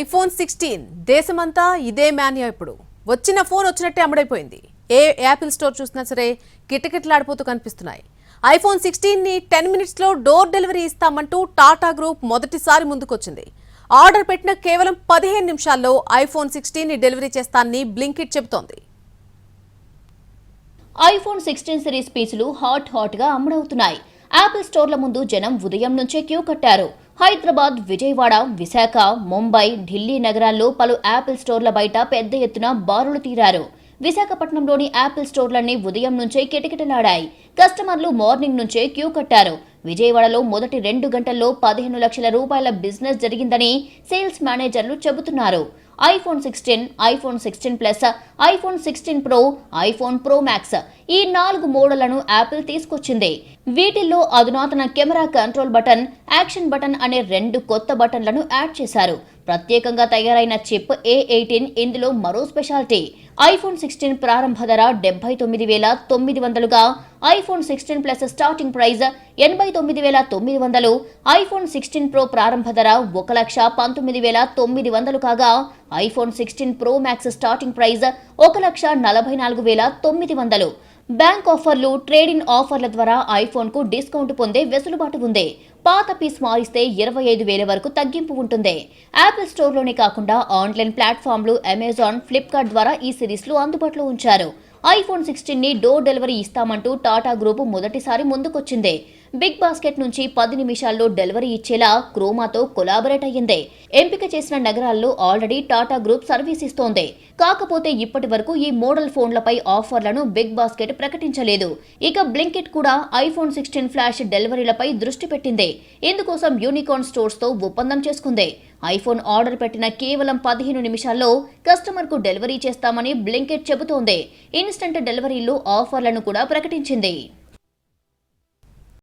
IPhone 16 దేశమంతా ఇదే మాన్యా. ఇప్పుడు వచ్చిన ఫోన్ వచ్చినట్టే అమ్ముడైపోయింది. ఏ యాపిల్ స్టోర్ చూసినా సరే కిటకిటలాడిపోతూ కనిపిస్తున్నాయి. ఐఫోన్ 16 ని 10 మినిట్స్ లో డోర్ డెలివరీ ఇస్తామంటూ టాటా గ్రూప్ మొదటిసారి ముందుకొచ్చింది. ఆర్డర్ పెట్టిన కేవలం 15 నిమిషాల్లో ఐఫోన్ 16 ని డెలివరీ చేస్తానని బ్లింకిట్ చెబుతోంది. ఐఫోన్ 16 సిరీస్ పీసులు హాట్ గా అమ్ముడవుతున్నాయి. యాపిల్ స్టోర్ల ముందు జనం ఉదయం నుంచే క్యూ కట్టారు. హైదరాబాద్, విజయవాడ, విశాఖ, ముంబై, ఢిల్లీ నగరాల్లో పలు యాపిల్ స్టోర్ల బయట పెద్ద ఎత్తున బారులు తీరారు. విశాఖపట్నంలోని యాపిల్ స్టోర్లన్నీ ఉదయం నుంచే కిటకిటలాడాయి. కస్టమర్లు మార్నింగ్ నుంచే క్యూ కట్టారు. విజయవాడలో మొదటి 2 గంటల్లో 15 లక్షల రూపాయల బిజినెస్ జరిగిందని సేల్స్ మేనేజర్లు చెబుతున్నారు. IPhone 16, iPhone 16 plus, iPhone 16 pro, iPhone pro max ఈ 4 మోడళ్లను యాపిల్ తీసుకొచ్చింది. వీటిల్లో అధునాతన camera control button, action button అనే 2 కొత్త బటన్లను యాడ్ చేశారు. ప్రత్యేకంగా తయారైన చిప్ A18 ఇందులో మరో స్పెషాలిటీ. ఐఫోన్ 16 ప్రారంభ ధర 79,900గా, iPhone 16 plus starting price 89,900, iPhone 16 pro ప్రారంభ ధర 1,19,900 కాగా, iPhone 16 pro max starting price 1,44,900. Bank ఆఫర్లు, ట్రేడ్-ఇన్ ఆఫర్ల ద్వారా ఐఫోన్ కు డిస్కౌంట్ పొందే వెసులుబాటు ఉంది. పాత పీస్ మారిస్తే 25,000 వరకు తగ్గింపు ఉంటుంది. యాపిల్ స్టోర్లోనే కాకుండా ఆన్లైన్ ప్లాట్ఫామ్లు అమెజాన్, ఫ్లిప్కార్ట్ ద్వారా ఈ సిరీస్లు అందుబాటులో ఉంచారు. ఐఫోన్ 16 ని డోర్ డెలివరీ ఇస్తామంటూ టాటా గ్రూప్ మొదటిసారి ముందుకొచ్చింది. బిగ్ బాస్కెట్ నుంచి 10 నిమిషాల్లో డెలివరీ ఇచ్చేలా క్రోమాతో కొలాబరేట్ అయ్యింది. ఎంపిక చేసిన నగరాల్లో ఆల్రెడీ టాటా గ్రూప్ సర్వీస్ ఇస్తోంది. కాకపోతే ఇప్పటి వరకు ఈ మోడల్ ఫోన్లపై ఆఫర్లను బిగ్ బాస్కెట్ ప్రకటించలేదు. ఇక బ్లింకిట్ కూడా ఐఫోన్ 16 ఫ్లాష్ డెలివరీలపై దృష్టి పెట్టింది. ఇందుకోసం యూనికార్న్ స్టోర్స్ తో ఒప్పందం చేసుకుంది. ఐఫోన్ ఆర్డర్ పెట్టిన కేవలం 15 నిమిషాల్లో కస్టమర్ కు డెలివరీ చేస్తామని బ్లింకిట్ చెబుతోంది. ఇన్స్టంట్ డెలివరీలు ఆఫర్లను కూడా ప్రకటించింది.